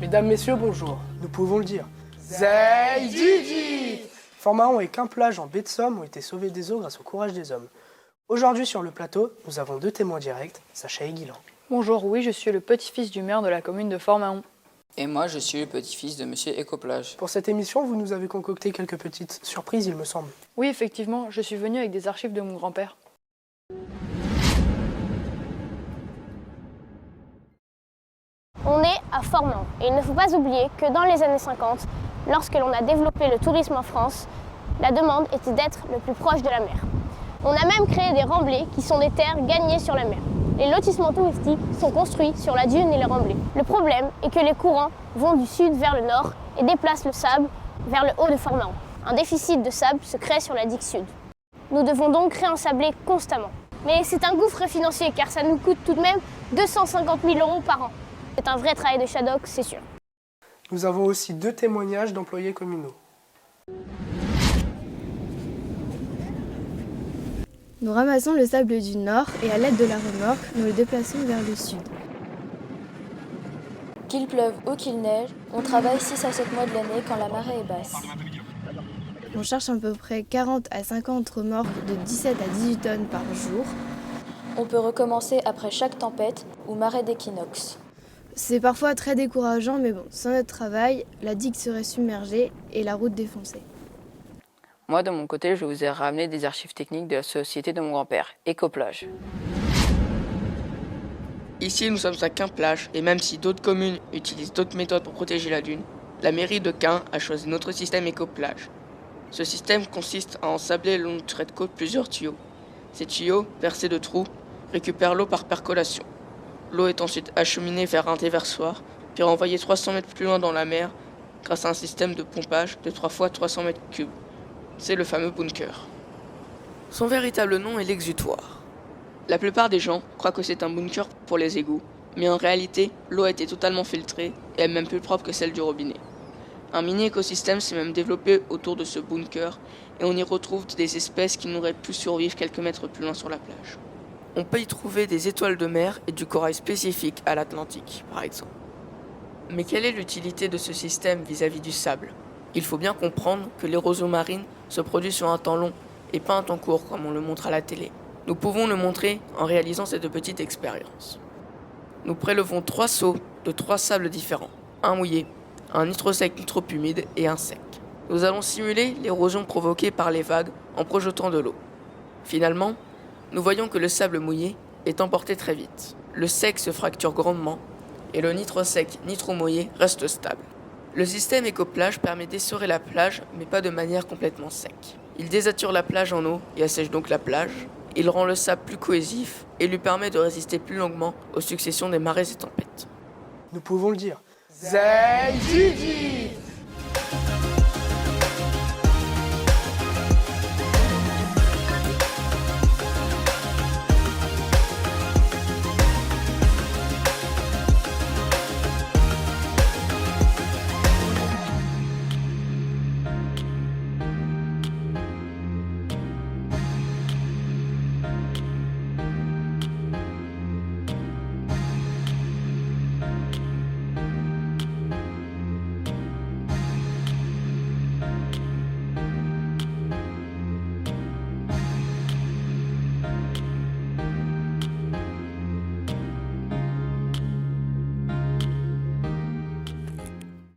Mesdames, Messieurs, bonjour. Nous pouvons le dire. Zey Didi! Fort-Mahon et Quimplage en baie de Somme ont été sauvés des eaux grâce au courage des hommes. Aujourd'hui sur le plateau, nous avons deux témoins directs, Sacha et Guilan. Bonjour, oui, je suis le petit-fils du maire de la commune de Fort-Mahon. Et moi, je suis le petit-fils de Monsieur Écoplage. Pour cette émission, vous nous avez concocté quelques petites surprises, il me semble. Oui, effectivement, je suis venu avec des archives de mon grand-père. On est à Fort-Mahon et il ne faut pas oublier que dans les années 50, lorsque l'on a développé le tourisme en France, la demande était d'être le plus proche de la mer. On a même créé des remblais qui sont des terres gagnées sur la mer. Les lotissements touristiques sont construits sur la dune et les remblais. Le problème est que les courants vont du sud vers le nord et déplacent le sable vers le haut de Fort-Mahon. Un déficit de sable se crée sur la digue sud. Nous devons donc réensabler constamment. Mais c'est un gouffre financier car ça nous coûte tout de même 250 000 € par an. C'est un vrai travail de Shadok, c'est sûr. Nous avons aussi deux témoignages d'employés communaux. Nous ramassons le sable du nord et à l'aide de la remorque, nous le déplaçons vers le sud. Qu'il pleuve ou qu'il neige, on travaille 6 à 7 mois de l'année quand la marée est basse. On cherche à peu près 40 à 50 remorques de 17 à 18 tonnes par jour. On peut recommencer après chaque tempête ou marée d'équinoxe. C'est parfois très décourageant, mais bon, sans notre travail, la digue serait submergée et la route défoncée. Moi, de mon côté, je vous ai ramené des archives techniques de la société de mon grand-père, Écoplage. Ici, nous sommes à Quimplage, et même si d'autres communes utilisent d'autres méthodes pour protéger la dune, la mairie de Quim a choisi notre système Écoplage. Ce système consiste à ensabler le long du trait de côte plusieurs tuyaux. Ces tuyaux, percés de trous, récupèrent l'eau par percolation. L'eau est ensuite acheminée vers un déversoir, puis renvoyée 300 mètres plus loin dans la mer grâce à un système de pompage de 3 fois 300 mètres cubes. C'est le fameux bunker. Son véritable nom est l'exutoire. La plupart des gens croient que c'est un bunker pour les égouts, mais en réalité, l'eau a été totalement filtrée et est même plus propre que celle du robinet. Un mini-écosystème s'est même développé autour de ce bunker et on y retrouve des espèces qui n'auraient pu survivre quelques mètres plus loin sur la plage. On peut y trouver des étoiles de mer et du corail spécifique à l'Atlantique, par exemple. Mais quelle est l'utilité de ce système vis-à-vis du sable ? Il faut bien comprendre que l'érosion marine se produit sur un temps long et pas un temps court comme on le montre à la télé. Nous pouvons le montrer en réalisant cette petite expérience. Nous prélevons 3 seaux de 3 sables différents, un mouillé, un ni trop sec ni trop humide et un sec. Nous allons simuler l'érosion provoquée par les vagues en projetant de l'eau. Finalement, nous voyons que le sable mouillé est emporté très vite. Le sec se fracture grandement et le ni trop sec ni trop mouillé reste stable. Le système Écoplage permet d'essorer la plage mais pas de manière complètement sec. Il désature la plage en eau et assèche donc la plage. Il rend le sable plus cohésif et lui permet de résister plus longuement aux successions des marées et tempêtes. Nous pouvons le dire. Zey Didi!